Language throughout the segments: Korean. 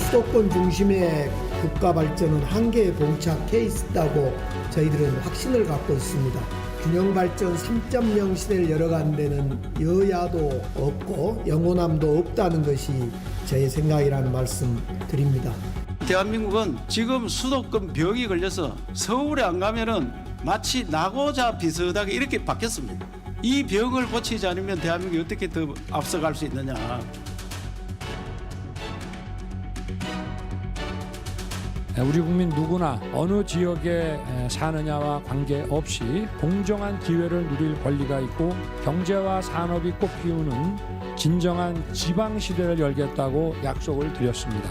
수도권 중심의 국가 발전은 한계에 봉착해 있다고 저희들은 확신을 갖고 있습니다. 균형 발전 3.0 시대를 열어가는 데는 여야도 없고 영호남도 없다는 것이 제 생각이라는 말씀 드립니다. 대한민국은 지금 수도권 병이 걸려서 서울에 안 가면은 마치 나고자 비슷하게 이렇게 바뀌었습니다. 이 병을 고치지 않으면 대한민국이 어떻게 더 앞서갈 수 있느냐. 우리 국민 누구나 어느 지역에 사느냐와 관계없이 공정한 기회를 누릴 권리가 있고 경제와 산업이 꽃피우는 진정한 지방시대를 열겠다고 약속을 드렸습니다.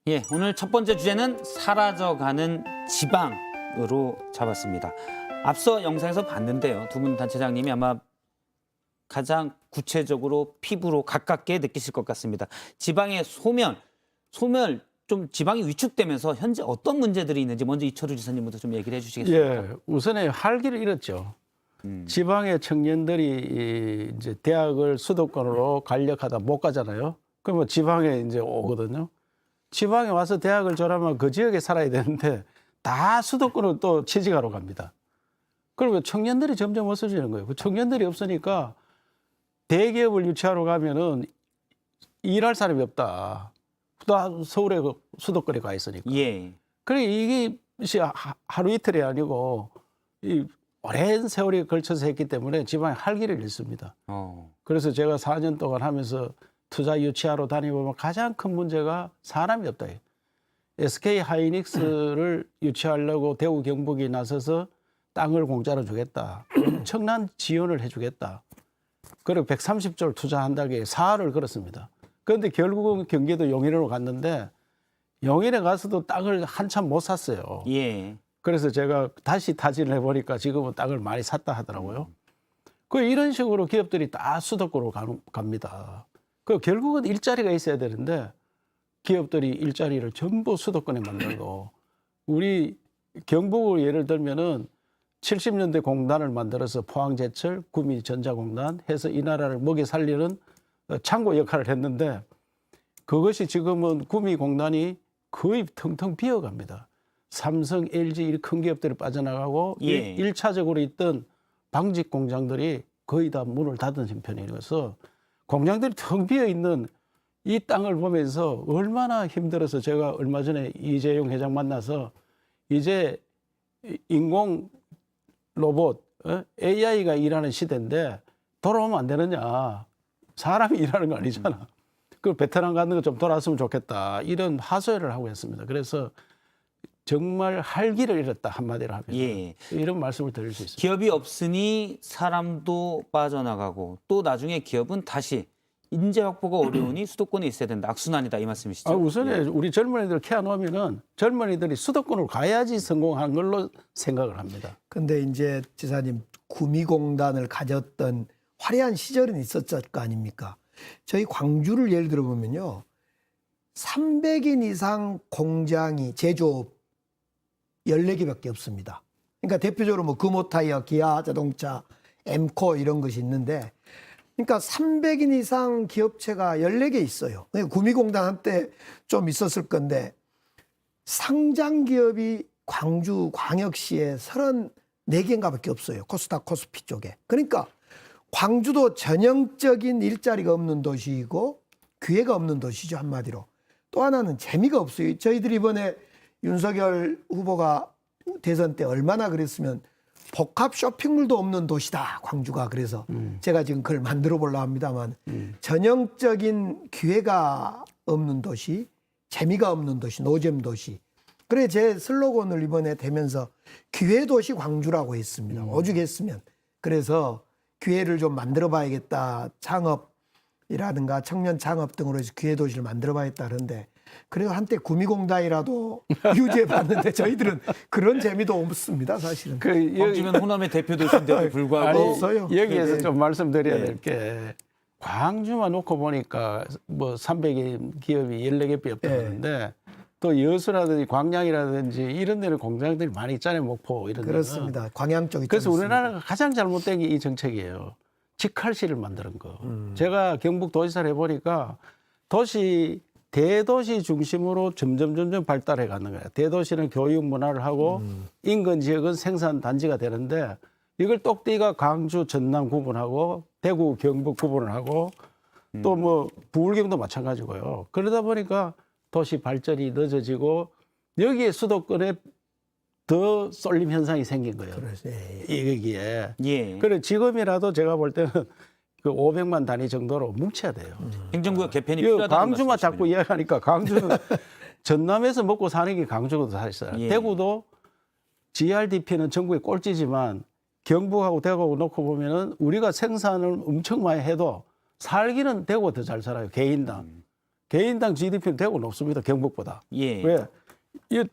예, 오늘 첫 번째 주제는 사라져가는 지방으로 잡았습니다. 앞서 영상에서 봤는데요. 두 분 단체장님이 아마 가장 구체적으로 피부로 가깝게 느끼실 것 같습니다. 지방의 소멸 좀 지방이 위축되면서 현재 어떤 문제들이 있는지 먼저 이철우 지사님부터 좀 얘기를 해주시겠습니까? 예, 우선에 활기를 잃었죠. 지방의 청년들이 이제 대학을 수도권으로 가려하다 못 가잖아요. 그러면 지방에 이제 오거든요. 지방에 와서 대학을 졸업하면 그 지역에 살아야 되는데 다 수도권으로 또 취직하러 갑니다. 그러면 청년들이 점점 없어지는 거예요. 그 청년들이 없으니까 대기업을 유치하러 가면은 일할 사람이 없다. 또 서울에 그 수도권에 가 있으니까. 예. 그래 이게 하루 이틀이 아니고 이 오랜 세월이 걸쳐서 했기 때문에 지방에 활기를 잃습니다. 그래서 제가 4년 동안 하면서 투자 유치하러 다니보면 가장 큰 문제가 사람이 없다. SK 하이닉스를 유치하려고 대구 경북이 나서서 땅을 공짜로 주겠다. 엄청난 지원을 해주겠다. 그리고 130조를 투자한다고 사활을 걸었습니다. 그런데 결국은 경기도 용인으로 갔는데 용인에 가서도 땅을 한참 못 샀어요. 예. 그래서 제가 다시 타진을 해보니까 지금은 땅을 많이 샀다 하더라고요. 그 이런 식으로 기업들이 다 수도권으로 갑니다. 그 결국은 일자리가 있어야 되는데 기업들이 일자리를 전부 수도권에 만들고 우리 경북을 예를 들면은 70년대 공단을 만들어서 포항제철, 구미전자공단 해서 이 나라를 먹여 살리는 창고 역할을 했는데 그것이 지금은 구미공단이 거의 텅텅 비어갑니다. 삼성, LG 이 큰 기업들이 빠져나가고 예. 1차적으로 있던 방직 공장들이 거의 다 문을 닫은 형편이라서 공장들이 텅 비어 있는 이 땅을 보면서 얼마나 힘들어서 제가 얼마 전에 이재용 회장 만나서 이제 인공 로봇, AI가 일하는 시대인데 돌아오면 안 되느냐. 사람이 일하는 거 아니잖아. 그 베테랑 같은 거 좀 돌아왔으면 좋겠다. 이런 하소연을 하고 있습니다. 그래서 정말 활기를 잃었다 한마디로 하면 예. 이런 말씀을 드릴 수 있습니다. 기업이 없으니 사람도 빠져나가고 또 나중에 기업은 다시 인재 확보가 어려우니 수도권에 있어야 된다. 악순환이다 이 말씀이시죠? 우선에 예. 우리 젊은이들 키워놓으면은 젊은이들이 수도권으로 가야지 성공한 걸로 생각을 합니다. 근데 이제 지사님 구미공단을 가졌던 화려한 시절은 있었을 거 아닙니까? 저희 광주를 예를 들어보면요. 300인 이상 공장이 제조업 14개밖에 없습니다. 그러니까 대표적으로 뭐 금호타이어, 기아자동차, 엠코 이런 것이 있는데 그러니까 300인 이상 기업체가 14개 있어요. 구미공단 한때 좀 있었을 건데 상장 기업이 광주 광역시에 34개인가 밖에 없어요. 코스닥 코스피 쪽에. 그러니까 광주도 전형적인 일자리가 없는 도시이고 기회가 없는 도시죠, 한마디로. 또 하나는 재미가 없어요. 저희들이 이번에 윤석열 후보가 대선 때 얼마나 그랬으면 복합 쇼핑몰도 없는 도시다, 광주가. 그래서 제가 지금 그걸 만들어 보려고 합니다만 전형적인 기회가 없는 도시, 재미가 없는 도시, 노잼 도시. 그래 제 슬로건을 이번에 대면서 기회도시 광주라고 했습니다. 오죽했으면. 그래서 기회를 좀 만들어 봐야겠다. 창업이라든가 청년 창업 등으로 해서 기회도시를 만들어 봐야겠다 그런데 그래도 한때 구미공단이라도 유지해 봤는데 저희들은 그런 재미도 없습니다, 사실은. 광주면 호남의 대표 도시인데도 불구하고 없어요. 여기에서 네. 좀 말씀드려야 네. 될 게 광주만 놓고 보니까 뭐 300개 기업이 14개밖에 없다고 예. 하는데 또 여수라든지 광양이라든지 이런 데는 공장들이 많이 있잖아요. 목포 이런 데는. 그렇습니다. 광양 쪽이 그래서 좀 있습니다. 우리나라가 가장 잘못된 게 이 정책이에요. 직할시를 만드는 거. 제가 경북 도지사를 해보니까 대도시 중심으로 점점 발달해 가는 거예요. 대도시는 교육 문화를 하고 인근 지역은 생산 단지가 되는데 이걸 똑띠가 광주, 전남 구분하고 대구, 경북 구분을 하고 또 뭐 부울경도 마찬가지고요. 그러다 보니까 도시 발전이 늦어지고 여기에 수도권에 더 쏠림 현상이 생긴 거예요. 그래서 여기에. 예. 그래 지금이라도 제가 볼 때는 그 500만 단위 정도로 뭉쳐야 돼요. 행정구역 개편이 이거 필요하다는 광주만 말씀이시군요. 자꾸 이야기하니까 광주는 전남에서 먹고 사는 게 광주거든 사실상. 예. 대구도 GRDP는 전국의 꼴찌지만 경북하고 대구하고 놓고 보면은 우리가 생산을 엄청 많이 해도 살기는 대구가 더 잘 살아요. 개인당 GDP는 대구 높습니다. 경북보다. 예. 왜? 이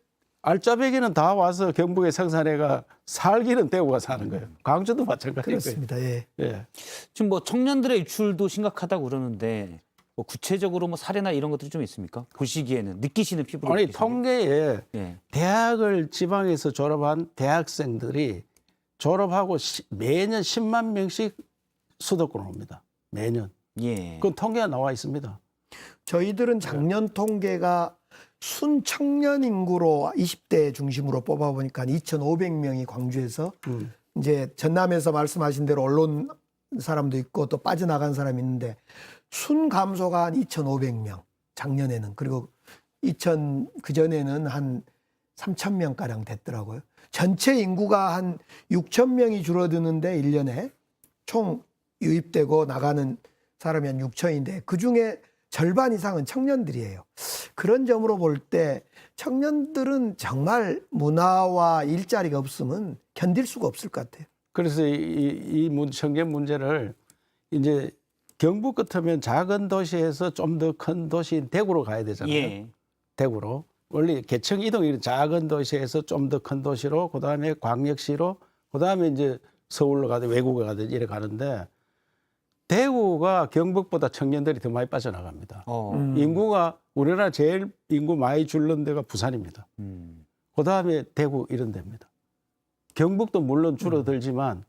알짜배기는 다 와서 경북에 생산해가 살기는 대구가 사는 거예요. 광주도 마찬가지고요. 그렇습니다. 예. 예. 지금 뭐 청년들의 유출도 심각하다고 그러는데 뭐 구체적으로 뭐 사례나 이런 것들이 좀 있습니까? 보시기에는 느끼시는 피부로 아니 느끼시는 통계에 예. 대학을 지방에서 졸업한 대학생들이 졸업하고 매년 10만 명씩 수도권으로 옵니다. 매년. 예. 그 통계가 나와 있습니다. 저희들은 작년 통계가 순청년 인구로 20대 중심으로 뽑아보니까 2,500명이 광주에서 이제 전남에서 말씀하신 대로 언론 사람도 있고 또 빠져나간 사람이 있는데 순 감소가 한 2,500명 작년에는 그리고 그전에는 한 3,000명 가량 됐더라고요. 전체 인구가 한 6,000명이 줄어드는데 1년에 총 유입되고 나가는 사람이 한 6,000인데 그중에 절반 이상은 청년들이에요. 그런 점으로 볼 때 청년들은 정말 문화와 일자리가 없으면 견딜 수가 없을 것 같아요. 그래서 이 청년 문제를 이제 경북 같으면 작은 도시에서 좀 더 큰 도시인 대구로 가야 되잖아요. 예. 대구로. 원래 개청 이동이 작은 도시에서 좀 더 큰 도시로 그다음에 광역시로 그다음에 이제 서울로 가든 외국에 가든 이래 가는데 대구가 경북보다 청년들이 더 많이 빠져나갑니다. 인구가 우리나라 제일 인구 많이 줄는 데가 부산입니다. 그다음에 대구 이런 데입니다. 경북도 물론 줄어들지만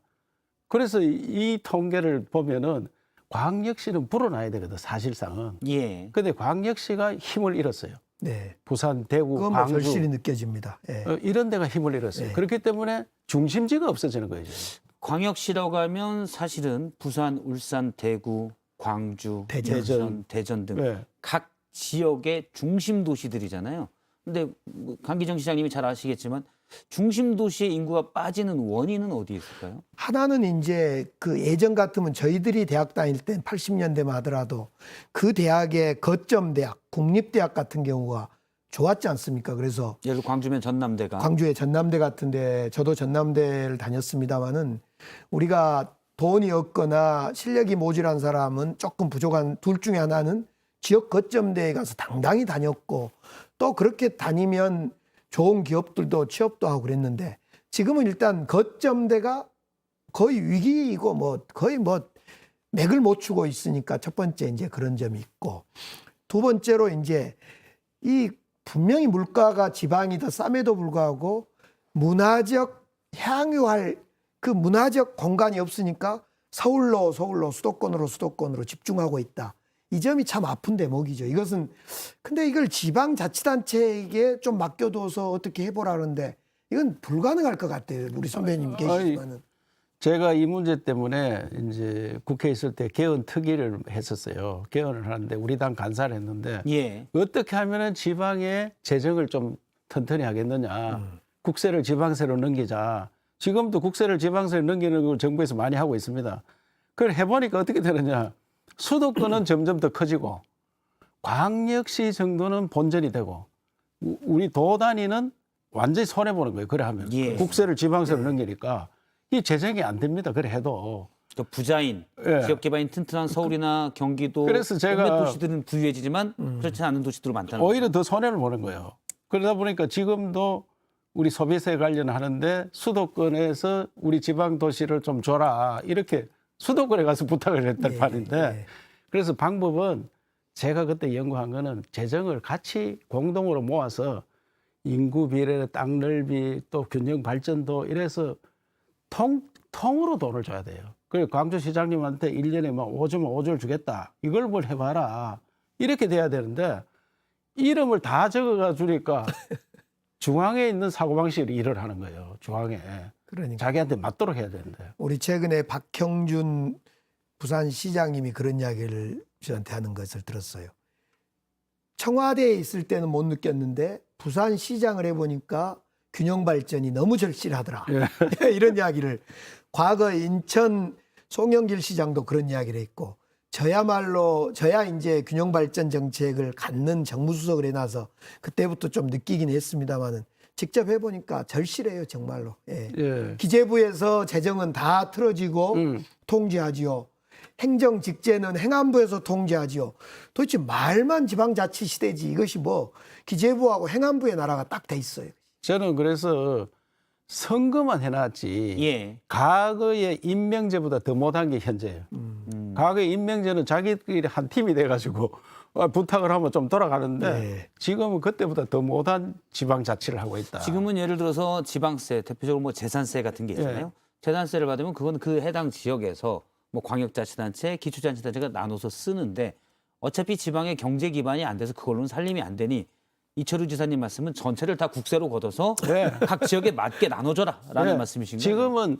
그래서 이 통계를 보면은 광역시는 불어나야 되거든 사실상은. 예. 근데 광역시가 힘을 잃었어요. 네. 부산, 대구, 그건 뭐 광주 절실히 느껴집니다. 예. 이런 데가 힘을 잃었어요. 네. 그렇기 때문에 중심지가 없어지는 거예요. 광역시라고 하면 사실은 부산, 울산, 대구, 광주, 대전. 인천, 대전 등 네. 각 지역의 중심 도시들이잖아요. 근데 뭐 강기정 시장님이 잘 아시겠지만 중심 도시의 인구가 빠지는 원인은 어디에 있을까요? 하나는 이제 그 예전 같으면 저희들이 대학 다닐 땐 80년대만 하더라도 그 대학의 거점 대학, 국립대학 같은 경우가 좋았지 않습니까? 그래서 예를 들어 광주면 전남대가 광주의 전남대 같은데 저도 전남대를 다녔습니다마는 우리가 돈이 없거나 실력이 모자란 사람은 조금 부족한 둘 중에 하나는 지역 거점대에 가서 당당히 다녔고 또 그렇게 다니면 좋은 기업들도 취업도 하고 그랬는데 지금은 일단 거점대가 거의 위기이고 뭐 거의 뭐 맥을 못 추고 있으니까 첫 번째 이제 그런 점이 있고 두 번째로 이제 이 분명히 물가가 지방이 더 쌈에도 불구하고 문화적 향유할 그 문화적 공간이 없으니까 서울로 수도권으로 집중하고 있다. 이 점이 참 아픈 대목이죠. 이것은 근데 이걸 지방자치단체에게 좀 맡겨둬서 어떻게 해보라 그러는데 이건 불가능할 것 같아요. 우리 선배님 계시지만은. 제가 이 문제 때문에 이제 국회에 있을 때 개헌 특위를 했었어요. 개헌을 하는데 우리 당 간사를 했는데 예. 어떻게 하면은 지방의 재정을 좀 튼튼히 하겠느냐. 국세를 지방세로 넘기자. 지금도 국세를 지방세로 넘기는 걸 정부에서 많이 하고 있습니다. 그걸 해보니까 어떻게 되느냐. 수도권은 점점 더 커지고 광역시 정도는 본전이 되고 우리 도 단위는 완전히 손해보는 거예요. 그래 하면. 예. 국세를 지방세로 넘기니까 이 재정이 안 됩니다. 그래 해도. 또 부자인, 예. 지역 개발이 튼튼한 서울이나 경기도 그래서 제가 몇몇 도시들은 부유해지지만 그렇지 않은 도시들도 많다는 오히려 더 손해를 보는 거예요. 그러다 보니까 지금도 우리 소비세 관련하는데 수도권에서 우리 지방 도시를 좀 줘라 이렇게 수도권에 가서 부탁을 했단 네, 말인데 네. 그래서 방법은 제가 그때 연구한 거는 재정을 같이 공동으로 모아서 인구 비례, 땅 넓이, 또 균형 발전도 이래서 통으로 돈을 줘야 돼요. 그래서 광주시장님한테 1년에 막 5조면 5조를 주겠다. 이걸 뭘 해봐라. 이렇게 돼야 되는데 이름을 다 적어가 주니까 중앙에 있는 사고방식으로 일을 하는 거예요. 중앙에. 그러니까 자기한테 맞도록 해야 되는데. 우리 최근에 박형준 부산시장님이 그런 이야기를 저한테 하는 것을 들었어요. 청와대에 있을 때는 못 느꼈는데 부산시장을 해보니까 균형 발전이 너무 절실하더라. 이런 이야기를 과거 인천 송영길 시장도 그런 이야기를 했고 저야 이제 균형 발전 정책을 갖는 정무수석을 해놔서 그때부터 좀 느끼긴 했습니다만은 직접 해보니까 절실해요 정말로. 예. 예. 기재부에서 재정은 다 틀어지고 통제하지요. 행정 직제는 행안부에서 통제하지요. 도대체 말만 지방자치시대지 이것이 뭐 기재부하고 행안부의 나라가 딱 돼 있어요. 저는 그래서 선거만 해놨지 예. 과거의 임명제보다 더 못한 게 현재예요. 과거의 임명제는 자기들끼리 한 팀이 돼가지고 부탁을 하면 좀 돌아가는데 네. 지금은 그때보다 더 못한 지방자치를 하고 있다. 지금은 예를 들어서 지방세, 대표적으로 뭐 재산세 같은 게 있잖아요. 재산세를 받으면 그건 그 해당 지역에서 뭐 광역자치단체, 기초자치단체가 나눠서 쓰는데 어차피 지방의 경제 기반이 안 돼서 그걸로는 살림이 안 되니 이철우 지사님 말씀은 전체를 다 국세로 걷어서 네. 각 지역에 맞게 나눠줘라라는 네. 말씀이신 거예요. 지금은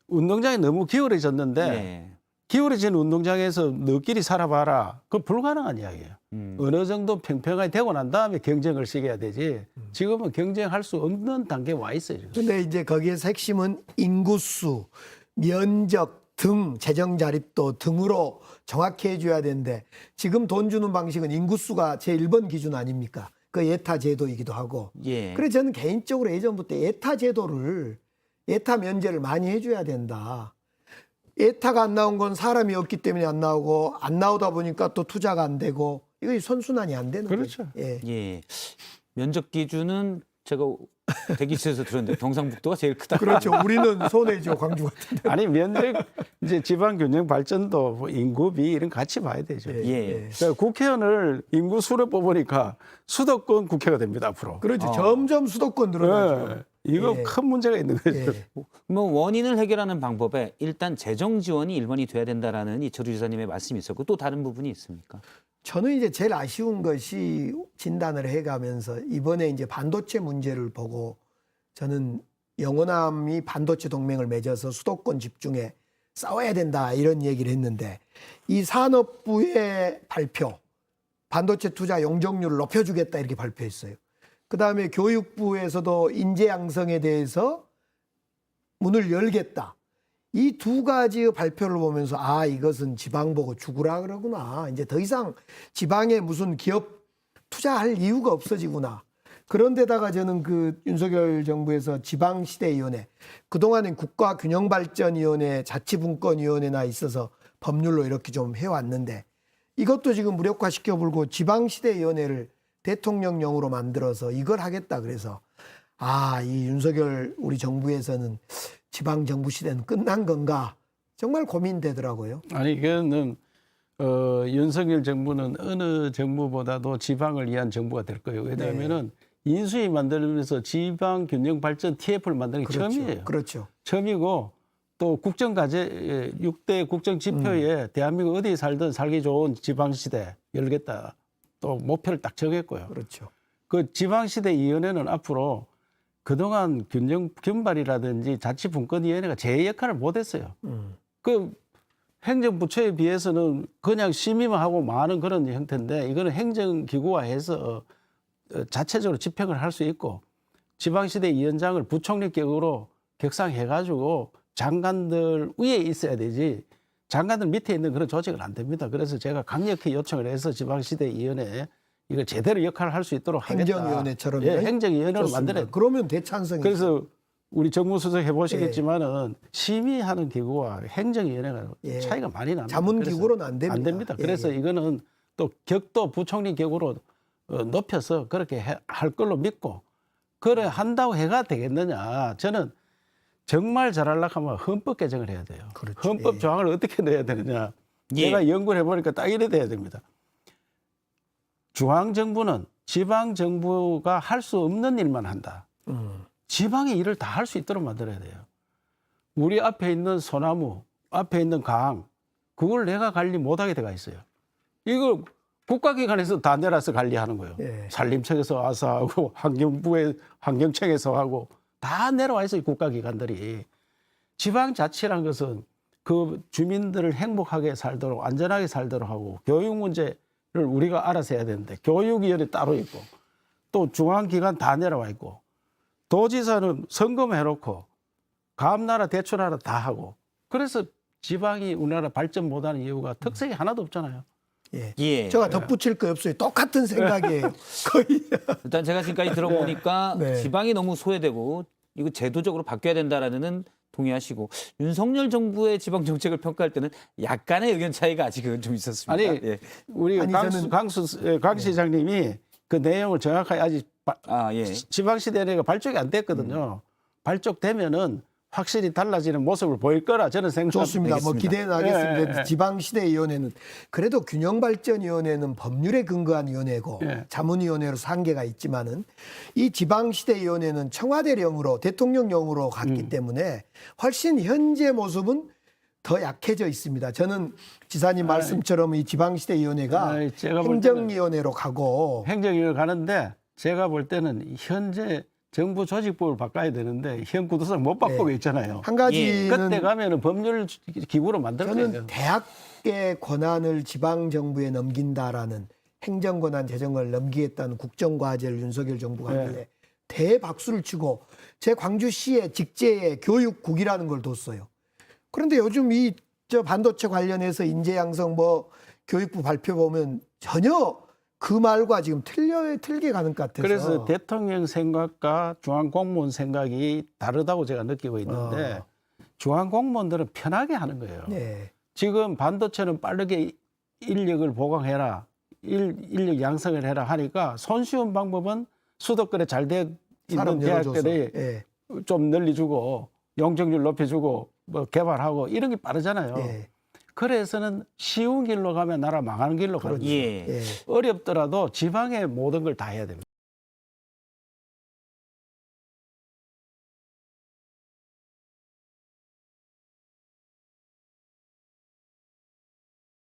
운동장이 너무 기울어졌는데 네. 기울어진 운동장에서 너끼리 살아봐라. 그건 불가능한 이야기예요. 어느 정도 평평하게 되고 난 다음에 경쟁을 시켜야 되지. 지금은 경쟁할 수 없는 단계에 와 있어요. 지금. 근데 이제 거기에서 핵심은 인구수, 면적 등 재정 자립도 등으로 정확히 해줘야 되는데 지금 돈 주는 방식은 인구수가 제1번 기준 아닙니까? 그 예타 제도이기도 하고. 예. 그래서 저는 개인적으로 예전부터 예타 제도를 예타 면제를 많이 해줘야 된다. 예타가 안 나온 건 사람이 없기 때문에 안 나오고 안 나오다 보니까 또 투자가 안 되고 이거 선순환이 안 되는 그렇죠. 거죠. 예. 예. 면적 기준은 제가 대기실에서 들었는데 경상북도가 제일 크다. 그렇죠. 우리는 손해죠. 광주 같은 데. 아니 면적 이제 지방 균형 발전도 뭐 인구비 이런 거 같이 봐야 되죠. 예. 그러니까 국회의원을 인구 수로 뽑으니까 수도권 국회가 됩니다 앞으로. 그렇죠. 점점 수도권 늘어나죠. 예. 이거 예. 큰 문제가 있는 거죠. 예. 뭐 원인을 해결하는 방법에 일단 재정 지원이 1번이 돼야 된다라는 이철우 지사님의 말씀이 있었고 또 다른 부분이 있습니까? 저는 이제 제일 아쉬운 것이 진단을 해가면서 이번에 이제 반도체 문제를 보고 저는 영호남이 반도체 동맹을 맺어서 수도권 집중에 싸워야 된다 이런 얘기를 했는데 이 산업부의 발표 반도체 투자 용적률을 높여주겠다 이렇게 발표했어요. 그다음에 교육부에서도 인재 양성에 대해서 문을 열겠다. 이 두 가지의 발표를 보면서 아 이것은 지방 보고 죽으라 그러구나. 이제 더 이상 지방에 무슨 기업 투자할 이유가 없어지구나. 그런데다가 저는 그 윤석열 정부에서 지방시대위원회 그동안엔 국가균형발전위원회 자치분권위원회나 있어서 법률로 이렇게 좀 해왔는데 이것도 지금 무력화시켜불고 지방시대위원회를 대통령령으로 만들어서 이걸 하겠다 그래서 아 이 윤석열 우리 정부에서는 지방 정부 시대는 끝난 건가 정말 고민되더라고요. 아니 이거는 윤석열 정부는 어느 정부보다도 지방을 위한 정부가 될 거예요. 왜냐하면은 인수위 만들면서 지방 균형 발전 TF를 만드는 게 그렇죠. 처음이에요. 그렇죠. 처음이고 또 국정과제 6대 국정 지표에 대한민국 어디에 살든 살기 좋은 지방시대 열겠다. 또 목표를 딱 정했고요. 그렇죠. 그 지방시대위원회는 앞으로 그동안 균형 견발이라든지 자치분권위원회가 제 역할을 못했어요. 그 행정부처에 비해서는 그냥 심의만 하고 많은 그런 형태인데 이거는 행정기구화해서 자체적으로 집행을 할 수 있고 지방시대위원장을 부총리격으로 격상해가지고 장관들 위에 있어야 되지 장관들 밑에 있는 그런 조직은 안 됩니다. 그래서 제가 강력히 요청을 해서 지방시대위원회 이걸 제대로 역할을 할 수 있도록 하겠다. 행정위원회처럼 예, 행정위원회로 만들어야 돼. 그러면 대찬성이 그래서 우리 정무수석 해보시겠지만은 심의하는 기구와 행정위원회가 예. 차이가 많이 납니다. 자문기구로는 안 됩니다. 안 됩니다. 예, 그래서 예. 이거는 또 격도 부총리 격으로 높여서 그렇게 할 걸로 믿고 그래 한다고 해가 되겠느냐. 저는 정말 잘하려고 하면 헌법 개정을 해야 돼요. 그렇죠. 헌법 예. 조항을 어떻게 넣어야 되느냐. 예. 제가 연구를 해보니까 딱 이래 돼야 됩니다. 중앙정부는 지방정부가 할 수 없는 일만 한다. 지방이 일을 다 할 수 있도록 만들어야 돼요. 우리 앞에 있는 소나무, 앞에 있는 강, 그걸 내가 관리 못하게 돼가 있어요. 이거 국가기관에서 다 내려서 관리하는 거예요. 예. 산림청에서 와서 하고 환경부에 환경청에서 하고 다 내려와 있어요. 국가기관들이. 지방자치란 것은 그 주민들을 행복하게 살도록 안전하게 살도록 하고 교육 문제를 우리가 알아서 해야 되는데 교육위원회 따로 있고 또 중앙기관 다 내려와 있고 도지사는 선거해놓고 감나라 대추나라 다 하고 그래서 지방이 우리나라 발전 못하는 이유가 특색이 하나도 없잖아요. 예. 예. 제가 덧붙일 거 없어요. 똑같은 생각이에요. 거의. 일단 제가 지금까지 들어보니까 네. 지방이 너무 소외되고 이거 제도적으로 바뀌어야 된다라는 동의하시고 윤석열 정부의 지방 정책을 평가할 때는 약간의 의견 차이가 아직은 좀 있었습니다. 아니 예. 우리 아니, 강 시장님이 그 내용을 정확하게 아직 예. 지방시대가 발족이 안 됐거든요. 발족되면은 확실히 달라지는 모습을 보일 거라 저는 생각합니다. 좋습니다. 뭐 기대는 하겠습니다. 예. 지방시대위원회는 그래도 균형발전위원회는 법률에 근거한 위원회고 예. 자문위원회로서 한계가 있지만은 이 지방시대위원회는 청와대령으로 대통령령으로 갔기 때문에 훨씬 현재 모습은 더 약해져 있습니다. 저는 지사님 말씀처럼 이 지방시대위원회가 제가 볼 행정위원회로 가고 행정위를 가는데 제가 볼 때는 현재 정부 조직법을 바꿔야 되는데 현 구도상 못 바꾸고 있잖아요. 한 가지는 그때 가면은 법률 기구로 만들어야 돼요. 저는 대학의 권한을 지방정부에 넘긴다라는 행정권한 재정을 넘기겠다는 국정과제를 윤석열 정부가 하길래 대박수를 치고 제 광주시의 직제에 교육국이라는 걸 뒀어요. 그런데 요즘 이 저 반도체 관련해서 인재 양성 뭐 교육부 발표 보면 전혀 그 말과 지금 틀게 가는 것 같아서. 그래서 대통령 생각과 중앙공무원 생각이 다르다고 제가 느끼고 있는데 중앙공무원들은 편하게 하는 거예요. 네. 지금 반도체는 빠르게 인력을 보강해라, 인력 양성을 해라 하니까 손쉬운 방법은 수도권에 잘 돼 사람 있는 열어줘서. 대학들이 예. 좀 늘려주고 영적률 높여주고 뭐 개발하고 이런 게 빠르잖아요. 예. 그래서는 쉬운 길로 가면 나라 망하는 길로 가는 거예요. 예. 예. 어렵더라도 지방의 모든 걸 다 해야 됩니다.